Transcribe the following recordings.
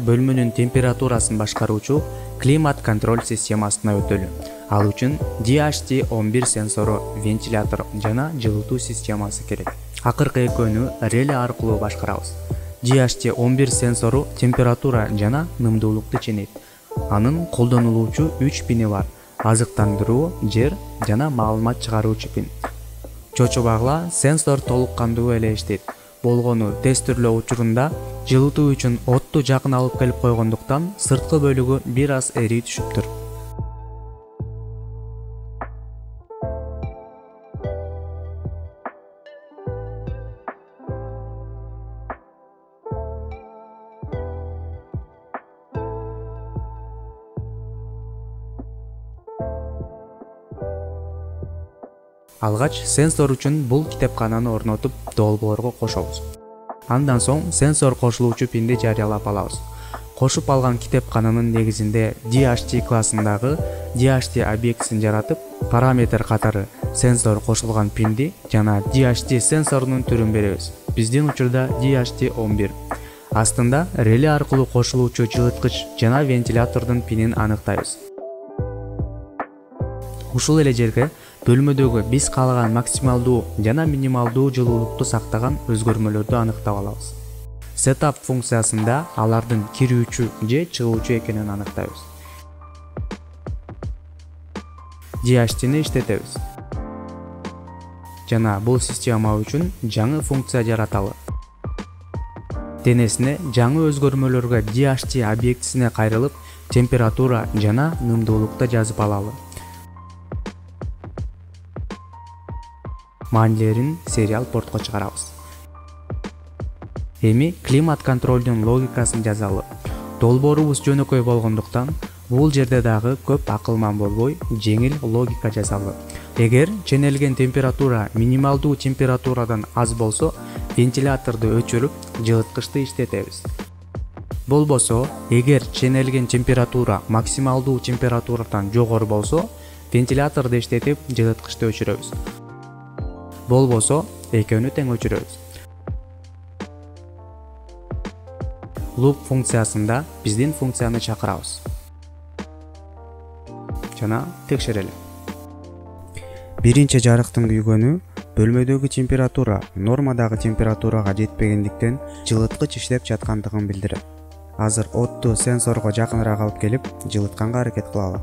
бөлмөнүн температурасын башкаруучу климат контроль системасына өтөлү. Ал үчүн DHT11 сенсору, вентилятор жана жылытуу системасы керек. Акыркы экөөнү реле аркылуу башкарабыз. DHT11 сенсору температура жана нымдуулукту ченейт. Анын колдонулуучу 3 пини бар: азыктандыруу, жер жана маалымат чыгаруучу пин. Чочо-багла сенсор толук кандуу эле иштейт. Болгону тестирлөө учурунда жылытуу үчүн отту жакын алып келип койгондуктан сырткы бөлүгү бир аз эрий түшүптүр. Алгач сенсор үчүн бул китепкананы орнотуп, долбоорго кошобуз. Андан соң сенсор кошулуучу пинди жарыялап алабыз. Кошуп алган китепкананын негизинде DHT классындагы DHT объектисин жаратып, параметр катары сенсор кошулган пинди жана DHT сенсорунун түрүн беребиз. Биздин учурда DHT11. Астында реле аркылуу кошулуучу жылыткыч жана вентилятордун пинин аныктайбыз. Ушул эле жерге бөлмөдөгү биз каалаган максималдуу жана минималдуу жылуулукту сактаган өзгөрмөлөрдү анықтап алабыз. Setup функциясында алардын кирүүчү же чыгуучу экенин аныктайбыз. DHT-ни иштетебиз. Жана бул система үчүн жаңы функция жараталы. Денесине жаңы өзгөрмөлөргө DHT объектисине кайрылып, температура жана нымдуулукту жазып алалы. Маанилерин сериал портко чыгарабыз. Эми климат контролдун логикасын жазалы. Долбоорубуз жөнөкөй болгондуктан бул жерде дагы көп акылман болбой, жеңил логика жазалы. Эгер ченелген температура минималдуу температурадан аз болсо, вентиляторду өчүрүп, жылыткычты иштетебиз. Болбосо, эгер ченелген температура максималдуу температурадан жогору болсо, вентиляторду иштетип, жылыткычты өчүрөбүз. Болбосо, экөөнү тең өчүрөбүз. Loop функциясында биздин функцияны чакырабыз. Жана текшерели. Биринчи жарыктын күйгөнү бөлмөдөгү температура нормадагы температурага жетпегендиктен жылыткыч иштеп жаткандыгын билдирет. Азыр отту сенсорго жакыныраак алып келип, жылытканга аракет кылалы.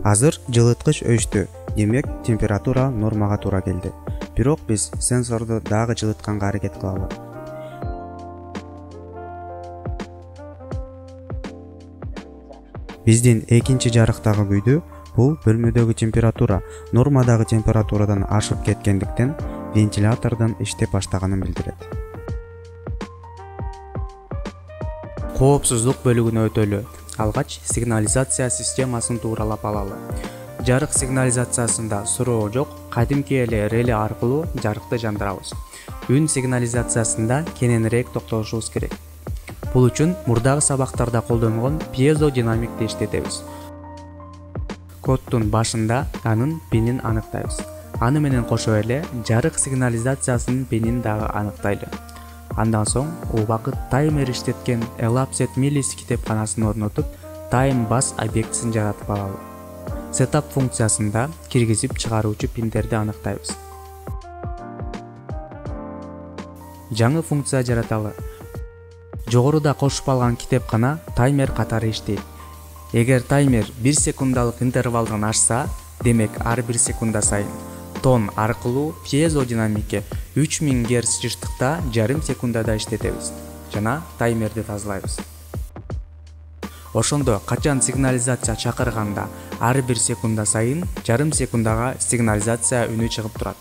Азыр жылыткыч өчтү, демек температура нормага туура келди. Бирок биз сенсорду дагы жылытканга аракет кылалы. Биздин экинчи жарыктагы күйдү бул бөлмөдөгү температура нормадагы температурадан ашып кеткендиктен вентилятордун иштеп баштаганын билдирет. Коопсуздук бөлүгүнө өтөлү. Алгач сигнализация системасын тууралап алалы. Жарык сигнализациясында суроо жок, кадимки эле реле аркылуу жарыкты жандырабыз. Үн сигнализациясында кененирээк токтолушубуз керек. Бул үчүн мурдагы сабактарда колдонулгон пьезодинамикти иштетебиз. Коддун башында анын пинин аныктайбыз. Аны менен кошо эле жарык сигнализациясынын пинин дагы аныктайлы. Андан соң убакыт таймер иштеткен Elapsed Millis китепканасын орнотуп, Time Bus объектисин жаратып алалы. Setup функциясында киргизип чыгаруучу пиндерди аныктайбыз. Жаңы функция жараталы. Жогоруда кошуп алган китепкана таймер катары иштейт. Эгер таймер 1 секундалык интервалдан ашса, демек ар 1 секунда сайын тон аркылуу пьезодинамикке 3000 Гц жыштыкта жарым секундада иштетебиз жана таймерди тазалайбыз. Ошондо качан сигнализация чакырганда ар 1 секунда сайын жарым секундага сигнализация үнү чыгып турат.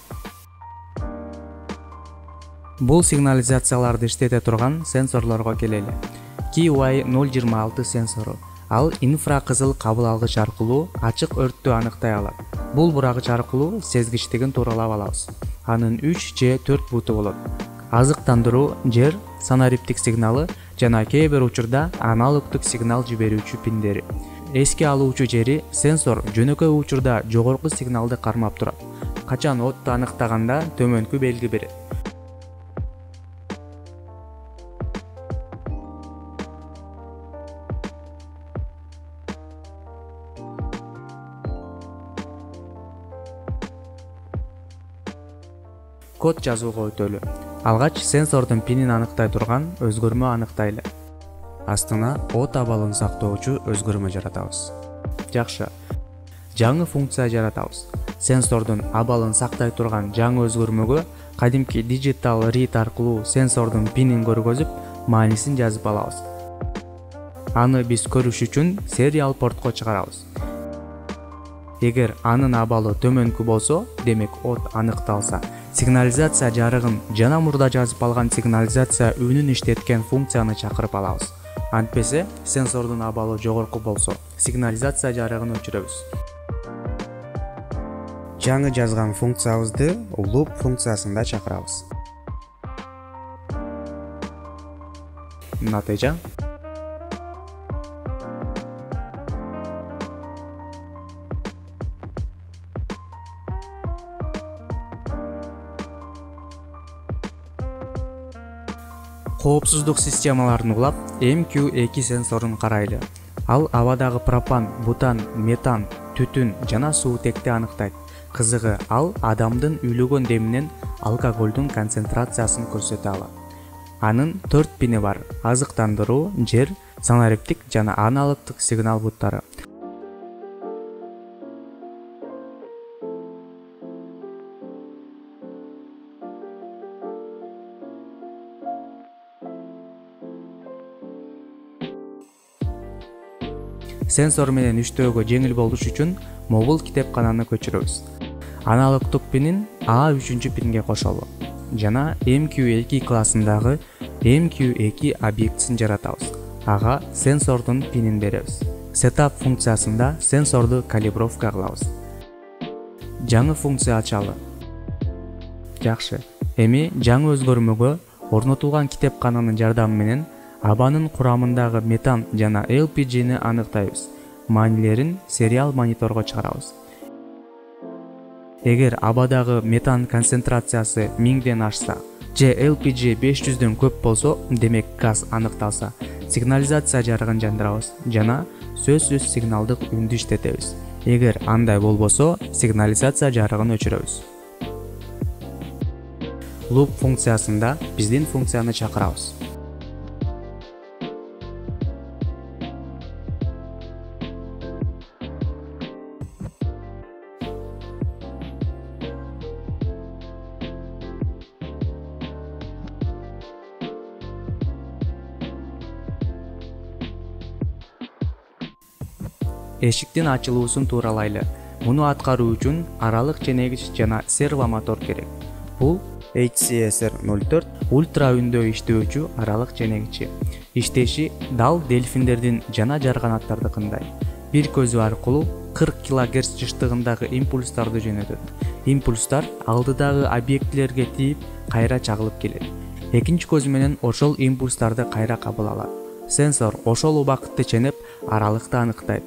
Бул сигнализацияларды иштете турган сенсорлорго келели. KY026 сенсору. Ал инфракызыл кабыл алгыч аркылуу ачык өрттү аныктай алат. Бул бурагыч аркылуу сезгичтигин тууралап алабыз. Анын 3 же 4 буту болот. Азыктандыруу, жер, санариптик сигналы жана кээ бир учурда аналогдук сигнал жиберүүчү пиндери. Эске алуучу жери сенсор жөнөкөй учурда жогорку сигналды кармап турат. Качан отту аныктаганда төмөнкү белги берет. Код жазууга өтөлү. Алгач сенсордун пинин аныктай турган өзгөрмө аныктайлы. Астына от абалын сактоочу өзгөрмө жаратабыз. Жакшы. Жаңы функция жаратабыз. Сенсордун абалын сактай турган жаңы өзгөрмөгө кадимки digital read аркылуу сенсордун пинин көргөзүп, маанисин жазып алабыз. Аны биз көрүш үчүн сериал портко чыгарабыз. Эгер анын абалы төмөнкү болсо, демек от аныкталса, сигнализация жарыгын жана мурда жазып алган сигнализация үнүн иштеткен функцияны чакырып алабыз. Антпесе, сенсордун абалы жогорку болсо, сигнализация жарыгын өчүрөбүз. Жаңы жазган функциябызды loop функциясында чакырабыз. Натыйжа коопсуздук системаларын улап MQ2 сенсорун карайлы. Ал абадагы пропан, бутан, метан, түтүн жана суутекти аныктайт. Кызыгы, ал адамдын үйлөгөн деминен алкоголдун концентрациясын көрсөтө алат. Анын 4 пини бар: азыктандыруу, жер, санариптик жана аналогдук сигнал буттары. Сенсор менен иштөөгө жеңил болуш үчүн мобил китепкананы көчүрөбүз. Аналогдук пинин A3 пинге кошолу жана MQ2 классындагы MQ2 объектисин жаратабыз. Ага сенсордун пинин беребиз. Setup функциясында сенсорду калибровка кылабыз. Жаңы функция ачалы. Жакшы. Эми жаңы өзгөрмөгө орнотулган китепкананын жардамы менен абанын курамындагы метан жана LPG'ни аныктайбыз. Маанилерин сериал мониторго чыгарабыз. Эгер абадагы метан концентрациясы 1000ден ашса, же LPG 500дөн көп болсо, демек газ аныкталса, сигнализация жарыгын жандырабыз жана сөзсүз сигналдык үндү иштетебиз. Эгер андай болбосо, сигнализация жарыгын өчүрөбүз. Loop функциясында биздин функцияны чакырабыз. Эшиктин ачылуусун тууралайлы. Муну аткаруу үчүн аралык ченегич жана сервомотор керек. Бул HCSR04 ультра үндө иштөөчү аралык ченегичи. Иштеши дал дельфиндердин жана жарганаттардыкындай. Бир көзү аркылуу 40 кГц жыштыгындагы импульстарды жөнөтөт. Импульстар алдыдагы объектилерге тийип, кайра чагылып келет. Экинчи көзү менен ошол импульстарды кайра кабыл алат. Сенсор ошол убакытты ченеп, аралыкты аныктайт.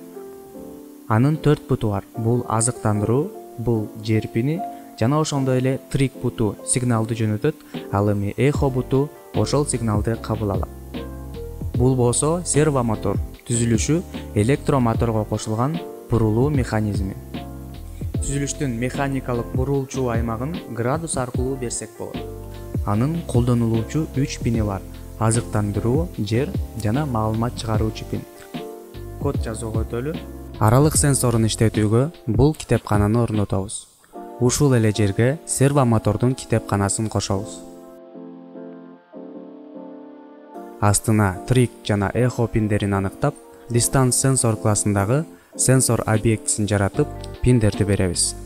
Анын 4 буту бар. Бул азыктандыруу, бул жер пини жана ошондой эле трик буту сигналды жөнөтөт, ал эми эхо буту ошол сигналды кабыл алат. Бул болсо сервомотор, түзүлүшү электромоторго кошулган бурулуу механизми. Түзүлүштүн механикалык бурулчу аймагын градус аркылуу берсек болот. Анын колдонулуучу 3 пини бар: азыктандыруу, жер жана маалымат чыгаруучу пин. Код жазууга өтөлү. Аралык сенсорун иштетүүгө бул китепкананы орнотобуз. Ушул эле жерге сервомотордун китепканасын кошобуз. Астына трик жана эхо пиндерин аныктап, дистанс сенсор классындагы сенсор объектисин жаратып, пиндерди беребиз.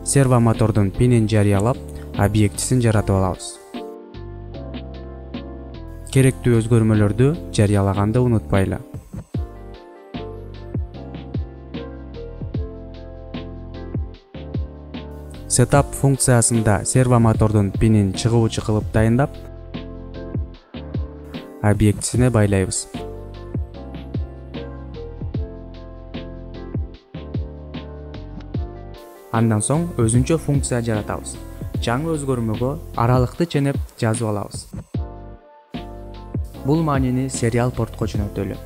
Сервомотордун пинин жарыялап, объектисин жаратып алабыз. Керектүү өзгөрмөлөрдү жарыялаганды унутпайлы. Setup функциясында сервомотордун пинин чыгуучу кылып дайындап, объектисине байлайбыз. Андан соң өзүнчө функция жаратабыз. Жаңы өзгөрмөгө аралыкты ченеп жазып алабыз. Бул маанини сериал портко жөнөтөлү.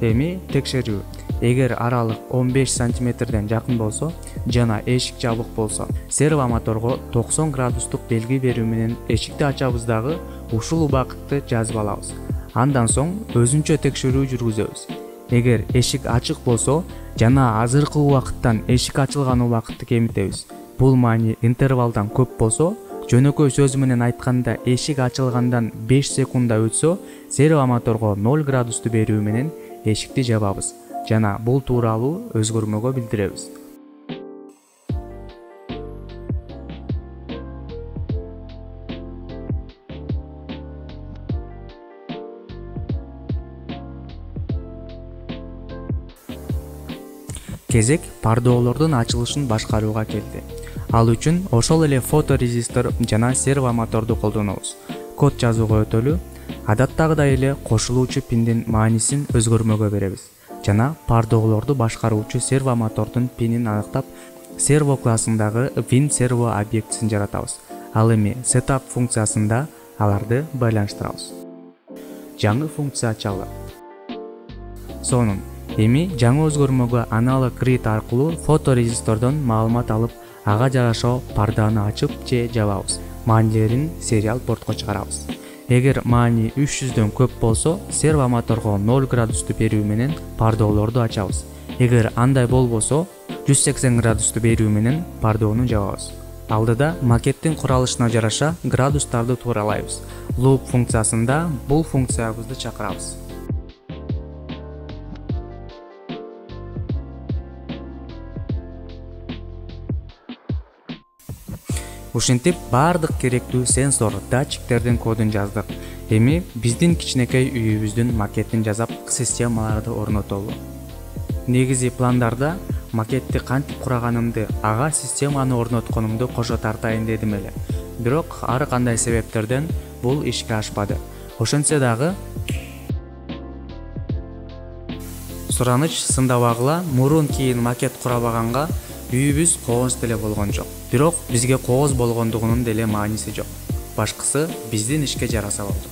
Эми текшерүү. Эгер аралык 15 сантиметрден жакын болсо жана эшик жабык болсо, серво моторго 90 градустук белги берүү менен эшикти ачабыз дагы ушул убакытты жазып алабыз. Андан соң өзүнчө текшерүү жүргүзөбүз. Эгер эшик ачык болсо жана азыркы убакыттан эшик ачылган убакытты кемитебиз. Бул маани интервалдан көп болсо, жөнөкөй сөзү менен айтканда эшик ачылгандан 5 секунда өтсө, серво моторго 0 градусту берүү менен эшикти жабабыз жана бул тууралуу өзгөрмөгө билдиребиз. Кезек пардоолордун ачылышын башкарууга келди. Ал үчүн ошол эле фоторезистор жана серво моторду колдонобуз. Код жазууга өтөлү, адаттагыдай эле кошулуучу пиндин маанисин өзгөрмөгө беребиз жана пардоолорду башкаруучу серво мотордун пинин анықтап, серво классындагы win servo объектисин жаратабыз. Ал эми setup функциясында аларды байланыштырабыз. Жаңы функция ачалы. Сонун эми жаңы өзгөрмөгө аналог read аркылуу фоторезистордон маалымат алып, ага жараша парданы ачып же жабабыз. Маанилерин сериал портко чыгарабыз. Эгер маани 300дөн көп болсо, серво моторго 0 градусту берүү менен пардоолорду ачабыз. Эгер андай болбосо, 180 градусту берүү менен пардоону жабабыз. Алдыда макеттин куралышына жараша градустарды тууралайбыз. Loop функциясында бул функциябызды чакырабыз. Ушинтип баардык керектүү сенсор, датчиктердин кодун жаздык. Эми биздин кичинекей үйүбүздүн макетин жасап, системаларды орнотолу. Негизи пландарда макетти кантип кураганымды, ага системаны орнотконумду кошо тартайын дедим эле. Бирок ар кандай себептерден бул ишке ашпады. Ошентсе дагы сураныч сындабагыла мурун кийин макет курабаганга үйүбүз кооз деле болгон жок. Бирок бизге кооз болгондугунун деле мааниси жок. Башкысы биздин ишке жараса болду.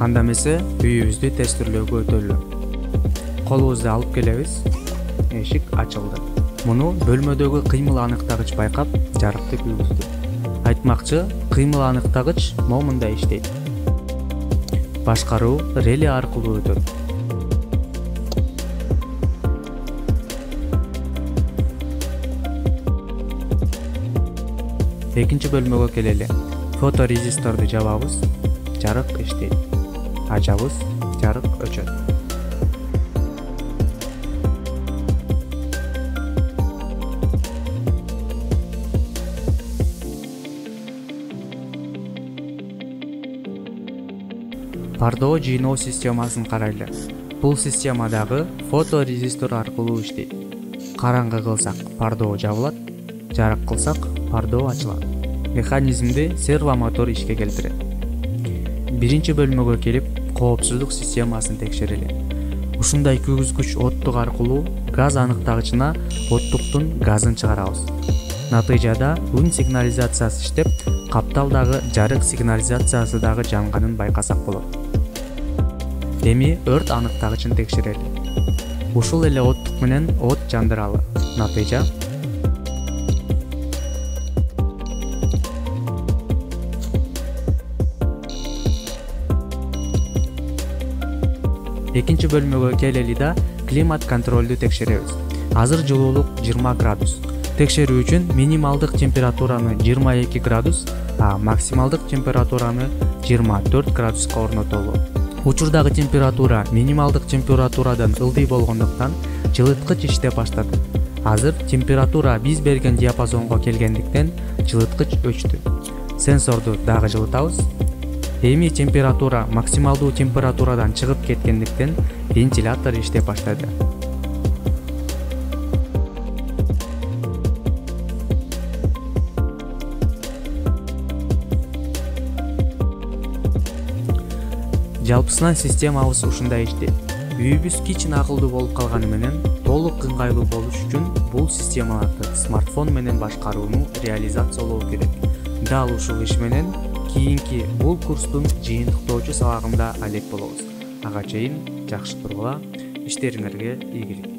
Анда эмесе үйүбүздү тестирлөөгө өтөлү. Колубузду алып келебиз. Эшик ачылды. Муну бөлмөдөгү кыймыл аныктагыч байкап, жарыкты күйгүздү. Айтмакчы, кыймыл аныктагыч момундай иштейт. Башкаруу реле аркылуу өтөт. Экинчи бөлмөгө келели. Фоторезисторду жабабыз, жарык иштейт. Ачабыз, жарык өчөт. Пардоо жыйноо системасын карайлы. Бул системадагы фоторезистор аркылуу иштейт. Караңгы кылсак пардоо жабылат, жарык кылсак пардоо ачылат. Механизмди серво мотор ишке келтирет. Биринчи бөлмөгө келип, коопсуздук системасын текшерели. Ушундай күйгүзгүч оттук аркылуу газ аныктагычына оттуктун газын чыгарабыз. Натыйжада үн сигнализациясы иштеп, капталдагы жарык сигнализациясы дагы жанганын байкасак болот. Эми өрт аныктагычын текшерели. Ушул эле оттук менен от жандыралы. Натыйжа экинчи бөлмөгө келели да климат контролду текшеребиз. Азыр жылуулук 20 градус. Текшерүү үчүн минималдык температураны 22 градус, а максималдык температураны 24 градуска орнотолу. Учурдагы температура минималдык температурадан ылдый болгондуктан жылыткыч иштеп баштады. Азыр температура биз берген диапазонго келгендиктен жылыткыч өчтү. Сенсорду дагы жылытабыз. Эми температура максималдуу температурадан чыгып кеткендиктен вентилятор иштеп баштады. Жалпысынан системабыз ушундай иштейт. Үйүбүз кичин акылдуу болуп калганы менен толук ыңгайлуу болуш үчүн бул системаларды смартфон менен башкарууну реализациялоо керек. Дал ушул иш менен кийинки бул курстун жыйынтыктоочу сабагында алек болобуз. Ага чейин жакшы тургула, иштериңерге ийгилик.